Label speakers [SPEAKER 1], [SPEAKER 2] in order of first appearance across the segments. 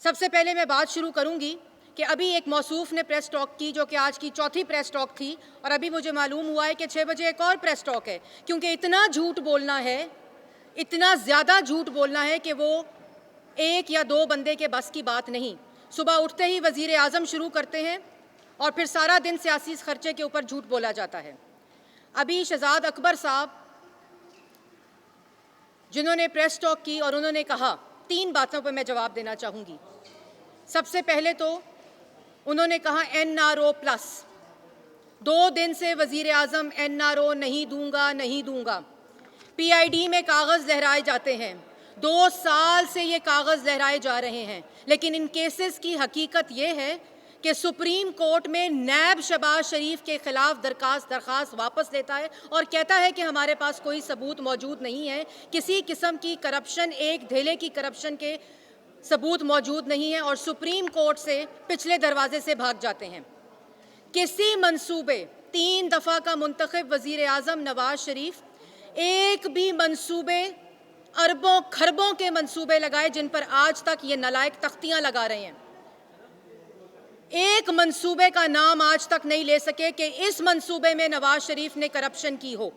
[SPEAKER 1] سب سے پہلے میں بات شروع کروں گی کہ ابھی ایک موصوف نے پریس ٹاک کی جو کہ آج کی چوتھی پریس ٹاک تھی، اور ابھی مجھے معلوم ہوا ہے کہ 6 بجے ایک اور پریس ٹاک ہے، کیونکہ اتنا جھوٹ بولنا ہے، اتنا زیادہ جھوٹ بولنا ہے کہ وہ ایک یا دو بندے کے بس کی بات نہیں۔ صبح اٹھتے ہی وزیر اعظم شروع کرتے ہیں اور پھر سارا دن سیاسی خرچے کے اوپر جھوٹ بولا جاتا ہے۔ ابھی شہزاد اکبر صاحب جنہوں نے پریس ٹاک کی اور انہوں نے کہا، 3 باتوں پہ میں جواب دینا چاہوں گی۔ سب سے پہلے تو انہوں نے کہا NRO پلس، 2 دن سے وزیر اعظم NRO نہیں دوں گا۔ PID میں کاغذ لہرائے جاتے ہیں، 2 سال سے یہ کاغذ لہرائے جا رہے ہیں، لیکن ان کیسز کی حقیقت یہ ہے کہ سپریم کورٹ میں نیب شہباز شریف کے خلاف درخواست واپس لیتا ہے اور کہتا ہے کہ ہمارے پاس کوئی ثبوت موجود نہیں ہے، کسی قسم کی کرپشن، ایک دھیلے کی کرپشن کے ثبوت موجود نہیں ہے، اور سپریم کورٹ سے پچھلے دروازے سے بھاگ جاتے ہیں۔ کسی منصوبے، 3 دفعہ کا منتخب وزیر اعظم نواز شریف، ایک بھی منصوبے، اربوں کھربوں کے منصوبے لگائے جن پر آج تک یہ نالائق تختیاں لگا رہے ہیں، ایک منصوبے کا نام آج تک نہیں لے سکے کہ اس منصوبے میں نواز شریف نے کرپشن کی ہو۔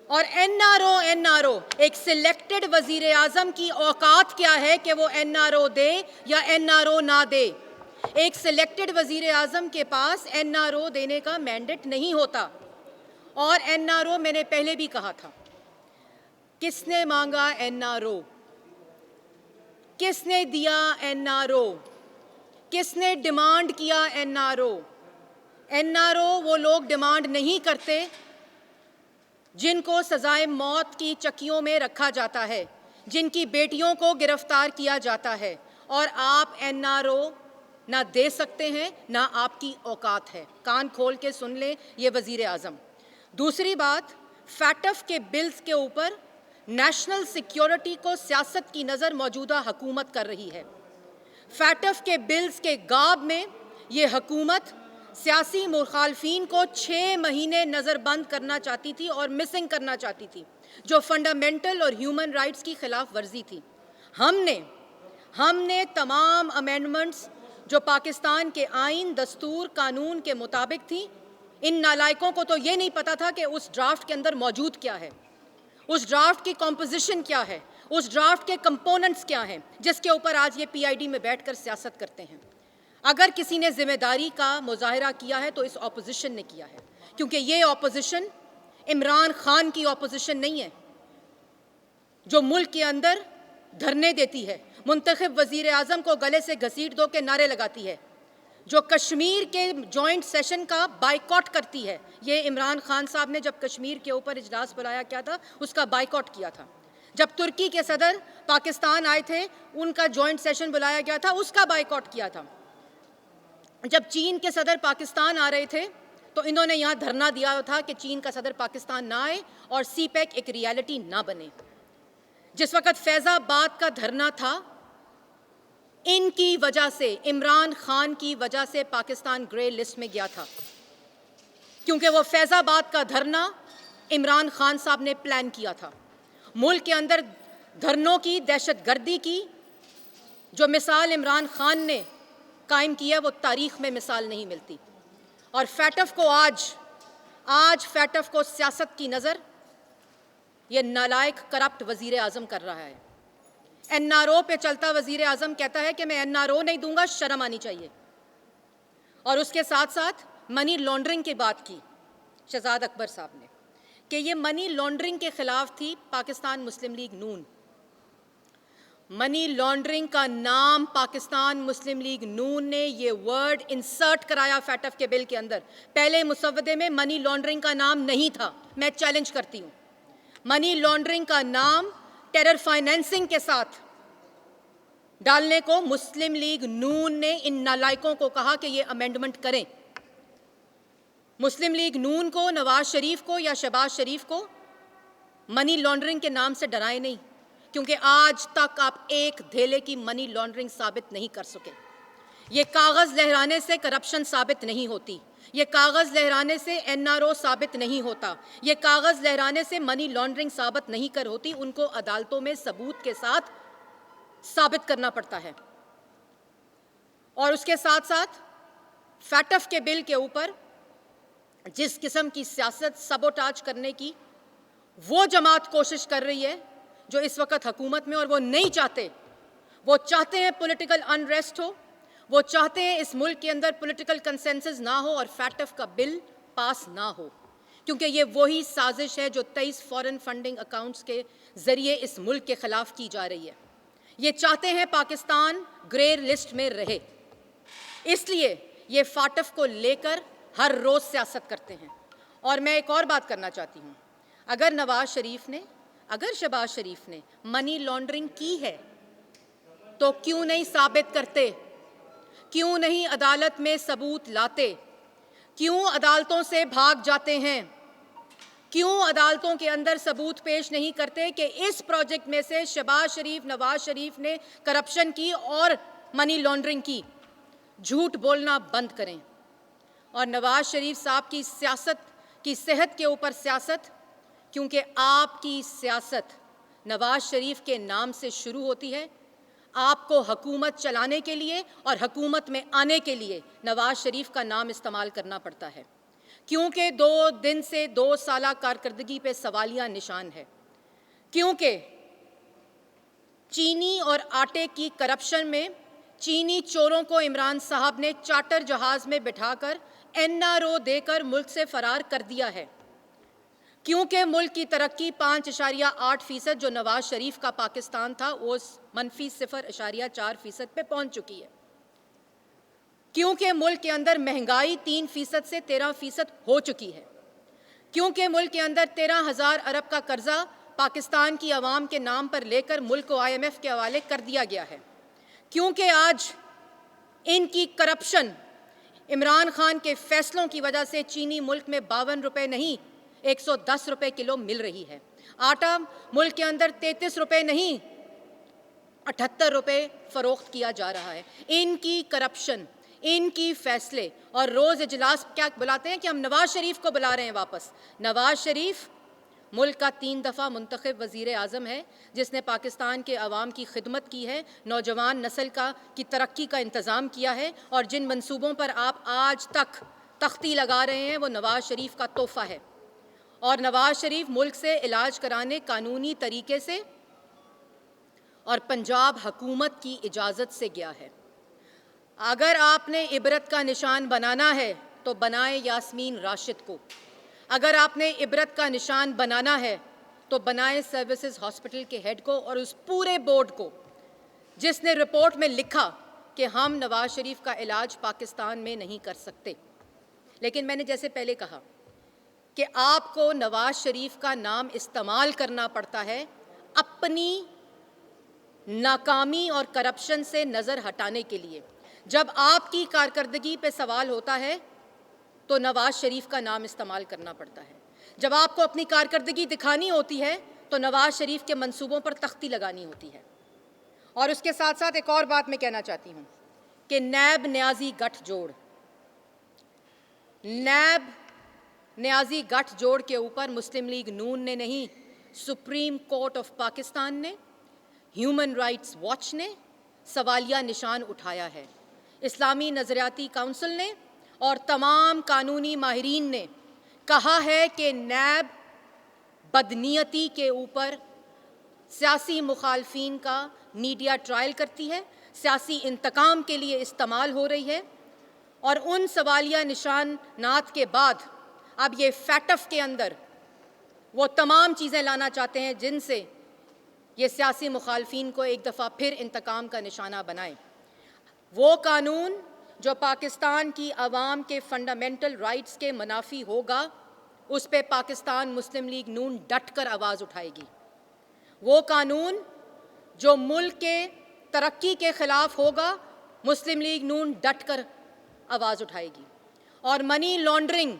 [SPEAKER 1] اور NRO ایک سلیکٹڈ وزیر اعظم کی اوقات کیا ہے کہ وہ NRO دے یا NRO نہ دے؟ ایک سلیکٹڈ وزیر اعظم کے پاس NRO دینے کا مینڈیٹ نہیں ہوتا، اور NRO میں نے پہلے بھی کہا تھا، کس نے مانگا NRO؟ کس نے دیا NRO؟ کس نے ڈیمانڈ کیا NRO وہ لوگ ڈیمانڈ نہیں کرتے جن کو سزائے موت کی چکیوں میں رکھا جاتا ہے، جن کی بیٹیوں کو گرفتار کیا جاتا ہے، اور آپ NRO نہ دے سکتے ہیں، نہ آپ کی اوقات ہے۔ کان کھول کے سن لیں یہ وزیر اعظم۔ دوسری بات، فیٹف کے بلز کے اوپر نیشنل سیکیورٹی کو سیاست کی نظر موجودہ حکومت کر رہی ہے۔ فیٹف کے بلز کے گاب میں یہ حکومت سیاسی مخالفین کو 6 مہینے نظر بند کرنا چاہتی تھی اور مسنگ کرنا چاہتی تھی، جو فنڈامنٹل اور ہیومن رائٹس کی خلاف ورزی تھی۔ ہم نے تمام امینڈمنٹس جو پاکستان کے آئین، دستور، قانون کے مطابق تھی، ان نالائقوں کو تو یہ نہیں پتا تھا کہ اس ڈرافٹ کے اندر موجود کیا ہے، اس ڈرافٹ کی کمپوزیشن کیا ہے، اس ڈرافٹ کے کمپوننٹس کیا ہیں، جس کے اوپر آج یہ PID میں بیٹھ کر سیاست کرتے ہیں۔ اگر کسی نے ذمہ داری کا مظاہرہ کیا ہے تو اس اپوزیشن نے کیا ہے، کیونکہ یہ اپوزیشن عمران خان کی اپوزیشن نہیں ہے جو ملک کے اندر دھرنے دیتی ہے، منتخب وزیر اعظم کو گلے سے گھسیٹ دو کے نعرے لگاتی ہے، جو کشمیر کے جوائنٹ سیشن کا بائیکاٹ کرتی ہے۔ یہ عمران خان صاحب نے جب کشمیر کے اوپر اجلاس بلایا کیا تھا، اس کا بائیکاٹ کیا تھا۔ جب ترکی کے صدر پاکستان آئے تھے، ان کا جوائنٹ سیشن بلایا گیا تھا، اس کا بائیکاٹ کیا تھا۔ جب چین کے صدر پاکستان آ رہے تھے تو انہوں نے یہاں دھرنا دیا تھا کہ چین کا صدر پاکستان نہ آئے اور CPEC ایک ریالٹی نہ بنے۔ جس وقت فیض آباد کا دھرنا تھا، ان کی وجہ سے، عمران خان کی وجہ سے پاکستان گرے لسٹ میں گیا تھا، کیونکہ وہ فیض آباد کا دھرنا عمران خان صاحب نے پلان کیا تھا۔ ملک کے اندر دھرنوں کی، دہشت گردی کی جو مثال عمران خان نے قائم کیا، وہ تاریخ میں مثال نہیں ملتی۔ اور فیٹف کو آج فیٹف کو سیاست کی نظر یہ نالائق کرپٹ وزیر اعظم کر رہا ہے۔ NRO پہ چلتا وزیر اعظم کہتا ہے کہ میں NRO نہیں دوں گا، شرم آنی چاہیے۔ اور اس کے ساتھ ساتھ منی لانڈرنگ کی بات کی شہزاد اکبر صاحب نے، کہ یہ منی لانڈرنگ کے خلاف تھی پاکستان مسلم لیگ نون۔ منی لانڈرنگ کا نام پاکستان مسلم لیگ نون نے یہ ورڈ انسرٹ کرایا فیٹف کے بل کے اندر۔ پہلے مسودے میں منی لانڈرنگ کا نام نہیں تھا۔ میں چیلنج کرتی ہوں، منی لانڈرنگ کا نام ٹیرر فائنینسنگ کے ساتھ ڈالنے کو مسلم لیگ نون نے ان نالائقوں کو کہا کہ یہ امینڈمنٹ کریں۔ مسلم لیگ نون کو، نواز شریف کو یا شہباز شریف کو منی لانڈرنگ کے نام سے ڈرائے نہیں، کیونکہ آج تک آپ ایک دھیلے کی منی لانڈرنگ ثابت نہیں کر سکے۔ یہ کاغذ لہرانے سے کرپشن ثابت نہیں ہوتی، یہ کاغذ لہرانے سے NRO ثابت نہیں ہوتا، یہ کاغذ لہرانے سے منی لانڈرنگ ثابت نہیں کر ہوتی، ان کو عدالتوں میں ثبوت کے ساتھ ثابت کرنا پڑتا ہے۔ اور اس کے ساتھ ساتھ فیٹف کے بل کے اوپر جس قسم کی سیاست سبوٹاج کرنے کی وہ جماعت کوشش کر رہی ہے جو اس وقت حکومت میں، اور وہ نہیں چاہتے، وہ چاہتے ہیں پولیٹیکل انریسٹ ہو، وہ چاہتے ہیں اس ملک کے اندر پولیٹیکل کنسنسس نہ ہو اور فیٹف کا بل پاس نہ ہو، کیونکہ یہ وہی سازش ہے جو 23 فارن فنڈنگ اکاؤنٹس کے ذریعے اس ملک کے خلاف کی جا رہی ہے۔ یہ چاہتے ہیں پاکستان گرے لسٹ میں رہے، اس لیے یہ فاٹف کو لے کر ہر روز سیاست کرتے ہیں۔ اور میں ایک اور بات کرنا چاہتی ہوں، اگر شہباز شریف نے منی لانڈرنگ کی ہے تو کیوں نہیں ثابت کرتے؟ کیوں نہیں عدالت میں ثبوت لاتے؟ کیوں عدالتوں سے بھاگ جاتے ہیں؟ کیوں عدالتوں کے اندر ثبوت پیش نہیں کرتے کہ اس پروجیکٹ میں سے شہباز شریف، نواز شریف نے کرپشن کی اور منی لانڈرنگ کی؟ جھوٹ بولنا بند کریں۔ اور نواز شریف صاحب کی سیاست کی صحت کے اوپر سیاست، کیونکہ آپ کی سیاست نواز شریف کے نام سے شروع ہوتی ہے۔ آپ کو حکومت چلانے کے لیے اور حکومت میں آنے کے لیے نواز شریف کا نام استعمال کرنا پڑتا ہے، کیونکہ 2 سالہ کارکردگی پہ سوالیہ نشان ہے، کیونکہ چینی اور آٹے کی کرپشن میں چینی چوروں کو عمران صاحب نے چارٹر جہاز میں بٹھا کر NRO دے کر ملک سے فرار کر دیا ہے، کیونکہ ملک کی ترقی 5.8% جو نواز شریف کا پاکستان تھا وہ -0.4% پہ پہنچ چکی ہے، کیونکہ ملک کے اندر مہنگائی 3% سے 13% ہو چکی ہے، کیونکہ ملک کے اندر 13,000 ارب کا قرضہ پاکستان کی عوام کے نام پر لے کر ملک کو IMF کے حوالے کر دیا گیا ہے، کیونکہ آج ان کی کرپشن، عمران خان کے فیصلوں کی وجہ سے چینی ملک میں 52 روپے نہیں 110 روپے کلو مل رہی ہے، آٹا ملک کے اندر 33 روپے نہیں 78 روپے فروخت کیا جا رہا ہے۔ ان کی کرپشن، ان کی فیصلے، اور روز اجلاس کیا بلاتے ہیں کہ ہم نواز شریف کو بلا رہے ہیں واپس۔ نواز شریف ملک کا 3 دفعہ منتخب وزیر اعظم ہے، جس نے پاکستان کے عوام کی خدمت کی ہے، نوجوان نسل کی ترقی کا انتظام کیا ہے، اور جن منصوبوں پر آپ آج تک تختی لگا رہے ہیں وہ نواز شریف کا تحفہ ہے۔ اور نواز شریف ملک سے علاج کرانے قانونی طریقے سے اور پنجاب حکومت کی اجازت سے گیا ہے۔ اگر آپ نے عبرت کا نشان بنانا ہے تو بنائیں یاسمین راشد کو، اگر آپ نے عبرت کا نشان بنانا ہے تو بنائیں سروسز ہاسپٹل کے ہیڈ کو اور اس پورے بورڈ کو جس نے رپورٹ میں لکھا کہ ہم نواز شریف کا علاج پاکستان میں نہیں کر سکتے۔ لیکن میں نے جیسے پہلے کہا کہ آپ کو نواز شریف کا نام استعمال کرنا پڑتا ہے اپنی ناکامی اور کرپشن سے نظر ہٹانے کے لیے۔ جب آپ کی کارکردگی پہ سوال ہوتا ہے تو نواز شریف کا نام استعمال کرنا پڑتا ہے، جب آپ کو اپنی کارکردگی دکھانی ہوتی ہے تو نواز شریف کے منصوبوں پر تختی لگانی ہوتی ہے۔ اور اس کے ساتھ ساتھ ایک اور بات میں کہنا چاہتی ہوں کہ نیب نیازی گٹھ جوڑ کے اوپر مسلم لیگ نون نے نہیں، سپریم کورٹ آف پاکستان نے، ہیومن رائٹس واچ نے سوالیہ نشان اٹھایا ہے، اسلامی نظریاتی کونسل نے اور تمام قانونی ماہرین نے کہا ہے کہ نیب بدنیتی کے اوپر سیاسی مخالفین کا میڈیا ٹرائل کرتی ہے، سیاسی انتقام کے لیے استعمال ہو رہی ہے، اور ان سوالیہ نشانات کے بعد اب یہ فیٹف کے اندر وہ تمام چیزیں لانا چاہتے ہیں جن سے یہ سیاسی مخالفین کو ایک دفعہ پھر انتقام کا نشانہ بنائیں۔ وہ قانون جو پاکستان کی عوام کے فنڈامنٹل رائٹس کے منافی ہوگا اس پہ پاکستان مسلم لیگ نون ڈٹ کر آواز اٹھائے گی۔ وہ قانون جو ملک کے ترقی کے خلاف ہوگا مسلم لیگ نون ڈٹ کر آواز اٹھائے گی۔ اور منی لانڈرنگ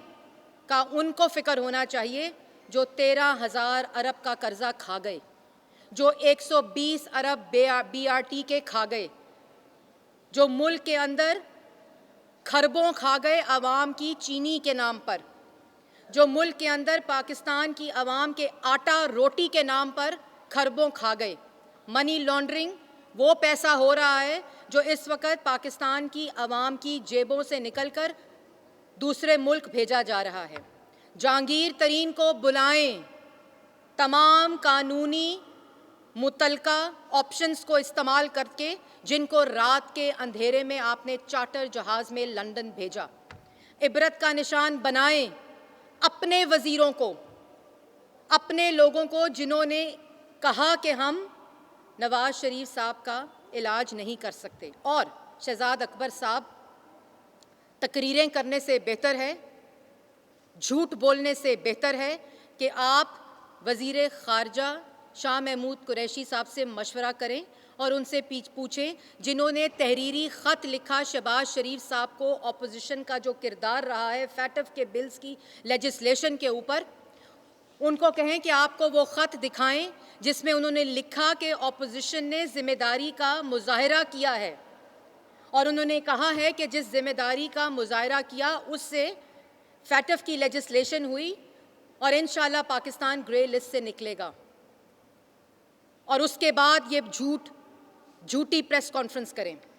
[SPEAKER 1] کا ان کو فکر ہونا چاہیے جو 13,000 ارب کا قرضہ کھا گئے، جو 120 ارب BRT کے کھا گئے، جو ملک کے اندر کھربوں کھا گئے عوام کی چینی کے نام پر، جو ملک کے اندر پاکستان کی عوام کے آٹا روٹی کے نام پر کھربوں کھا گئے۔ منی لانڈرنگ وہ پیسہ ہو رہا ہے جو اس وقت پاکستان کی عوام کی جیبوں سے نکل کر دوسرے ملک بھیجا جا رہا ہے۔ جہانگیر ترین کو بلائیں، تمام قانونی متعلقہ آپشنز کو استعمال کر کے جن کو رات کے اندھیرے میں آپ نے چارٹر جہاز میں لندن بھیجا۔ عبرت کا نشان بنائیں اپنے وزیروں کو، اپنے لوگوں کو جنہوں نے کہا کہ ہم نواز شریف صاحب کا علاج نہیں کر سکتے۔ اور شہزاد اکبر صاحب، تقریریں کرنے سے بہتر ہے، جھوٹ بولنے سے بہتر ہے کہ آپ وزیر خارجہ شاہ محمود قریشی صاحب سے مشورہ کریں اور ان سے پوچھیں جنہوں نے تحریری خط لکھا شہباز شریف صاحب کو اپوزیشن کا جو کردار رہا ہے فیٹف کے بلز کی لیجسلیشن کے اوپر، ان کو کہیں کہ آپ کو وہ خط دکھائیں جس میں انہوں نے لکھا کہ اپوزیشن نے ذمہ داری کا مظاہرہ کیا ہے، اور انہوں نے کہا ہے کہ جس ذمہ داری کا مظاہرہ کیا اس سے فیٹف کی لیجسلیشن ہوئی اور انشاءاللہ پاکستان گرے لسٹ سے نکلے گا۔ اور اس کے بعد یہ جھوٹی پریس کانفرنس کریں۔